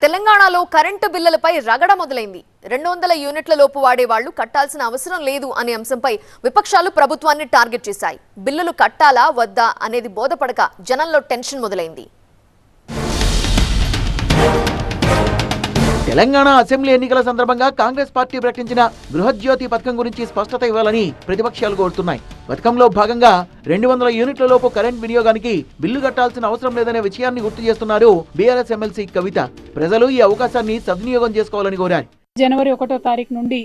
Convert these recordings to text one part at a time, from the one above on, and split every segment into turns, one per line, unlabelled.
తెలంగాణలో కరెంటు బిల్లులపై రగడ మొదలైంది. 200 యూనిట్ల లోపు వాడేవాళ్లు కట్టాల్సిన అవసరం లేదు అనే అంశంపై విపక్షాలు ప్రభుత్వాన్ని టార్గెట్ చేశాయి. బిల్లులు కట్టాలా వద్దా అనేది బోధపడక జనంలో టెన్షన్ మొదలైంది.
తెలంగాణ అసెంబ్లీ ఎన్నికల సందర్భంగా కాంగ్రెస్ పార్టీ ప్రకటించిన గృహజ్యోతి పథకం గురించి స్పష్టత ఇవ్వాలని ప్రతిపక్షాలు కోరుతున్నాయి. పథకంలో భాగంగా 200 యూనిట్ల లోపు కరెంట్ వినియోగానికి బిల్లు కట్టాల్సిన అవసరం లేదనే విషయాన్ని గుర్తు చేస్తున్నారు బీఆర్ఎస్ ఎమ్మెల్సీ కవిత. ప్రజలు ఈ అవకాశాన్ని సద్వినియోగం చేసుకోవాలని కోరారు.
జనవరి 1వ తారీఖు నుండి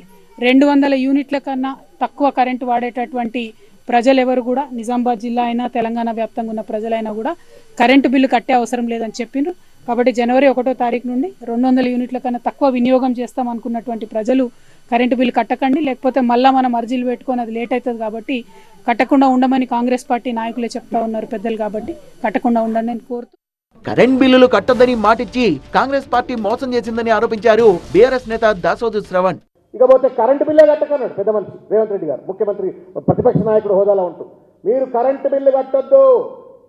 200 యూనిట్ల కన్నా తక్కువ కరెంటు వాడేటటువంటి ప్రజలెవరు కూడా నిజామాబాద్ జిల్లా అయినా తెలంగాణ వ్యాప్తంగా ఉన్న ప్రజలైనా కూడా కరెంటు బిల్లు కట్టే అవసరం లేదని చెప్పిండ్రు. కాబట్టి జనవరి 1వ తారీఖు నుండి 200 యూనిట్ల కన్నా తక్కువ వినియోగం చేస్తాం అనుకున్నటువంటి ప్రజలు కరెంటు బిల్లు కట్టకండి, లేకపోతే మళ్ళీ మనం అర్జీలు పెట్టుకొని అది లేట్ అవుతుంది. కాబట్టి కట్టకుండా ఉండమని కాంగ్రెస్ పార్టీ నాయకులే చెప్తా ఉన్నారు పెద్దలు. కాబట్టి కట్టకుండా ఉండండి అని కోరుతూ
కరెంట్ బిల్లులు కట్టొద్దని మాటిచ్చి కాంగ్రెస్ పార్టీ మోసం చేసిందని ఆరోపించారు బీఆర్ఎస్ నేత దాసోజు శ్రవణ్.
ఇకపోతే కరెంటు బిల్లే కట్టకన్నాడు పెద్ద మనిషి రేవంత్ రెడ్డి గారు, ముఖ్యమంత్రి ప్రతిపక్ష నాయకుడు హోదాలో ఉంటూ. మీరు కరెంటు బిల్లు కట్టొద్దు,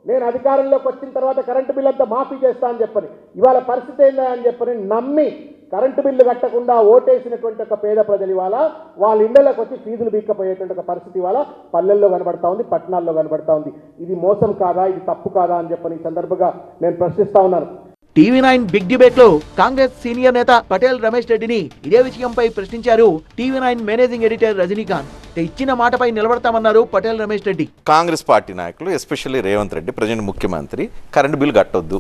నేను అధికారంలోకి వచ్చిన తర్వాత కరెంటు బిల్లు అంతా మాఫీ చేస్తా అని చెప్పని, ఇవాళ పరిస్థితి ఏందా అని చెప్పని నమ్మి కరెంటు బిల్లు కట్టకుండా ఓటేసినటువంటి ఒక పేద ప్రజలు ఇవాళ వాళ్ళ ఇళ్లలోకి వచ్చి ఫీజులు బీక్కపోయేటువంటి ఒక పరిస్థితి ఇవాళ పల్లెల్లో కనబడతా ఉంది, పట్టణాల్లో కనబడతా ఉంది. ఇది మోసం కాదా, ఇది తప్పు కాదా అని చెప్పని ఈ సందర్భంగా నేను ప్రశ్నిస్తా ఉన్నాను.
టీవీ9 బిగ్ డిబేట్ లో కాంగ్రెస్ సీనియర్ నేత పటేల్ రమేష్ రెడ్డిని ఇదే విషయంపై ప్రశ్నించారు టీవీ9 మేనేజింగ్ ఎడిటర్ రజనీకాంత్. ఇచ్చిన మాటపై నిలబడతామన్నారు పటేల్ రమేష్ రెడ్డి.
కాంగ్రెస్ పార్టీ నాయకులు ఎస్పెషల్లీ రేవంత్ రెడ్డి ప్రజెంట్ ముఖ్యమంత్రి కరెంటు బిల్లు కట్టొద్దు,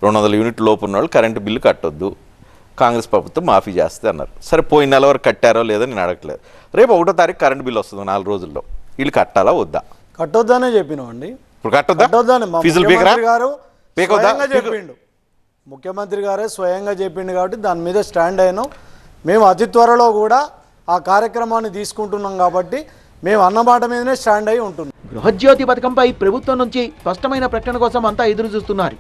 200 యూనిట్ లోపు ఉన్న వాళ్ళు కరెంటు బిల్లు కట్టొద్దు, కాంగ్రెస్ ప్రభుత్వం మాఫీ చేస్తుంది అన్నారు. సరే, పోయిన నెల వరకు కట్టారో లేదో నేను అడగట్లేదు. రేపు 1వ తారీఖు కరెంటు బిల్లు వస్తుంది 4 రోజుల్లో. వీళ్ళు కట్టాలా వద్దా?
కట్టొద్దనే చెప్పినామండి.
ఇప్పుడు కట్టొద్దా? ఫీజులు
చెప్పిండు ముఖ్యమంత్రి గారే స్వయంగా చెప్పిండు. కాబట్టి దాని మీద స్టాండ్ అయినాం. మేము అతి త్వరలో కూడా ఆ కార్యక్రమాన్ని తీసుకుంటున్నాం. కాబట్టి మేము అన్నమాట మీదనే స్టాండ్ అయి ఉంటున్నాం.
గృహజ్యోతి పథకంపై ప్రభుత్వం నుంచి స్పష్టమైన ప్రకటన కోసం అంతా ఎదురు చూస్తున్నారు.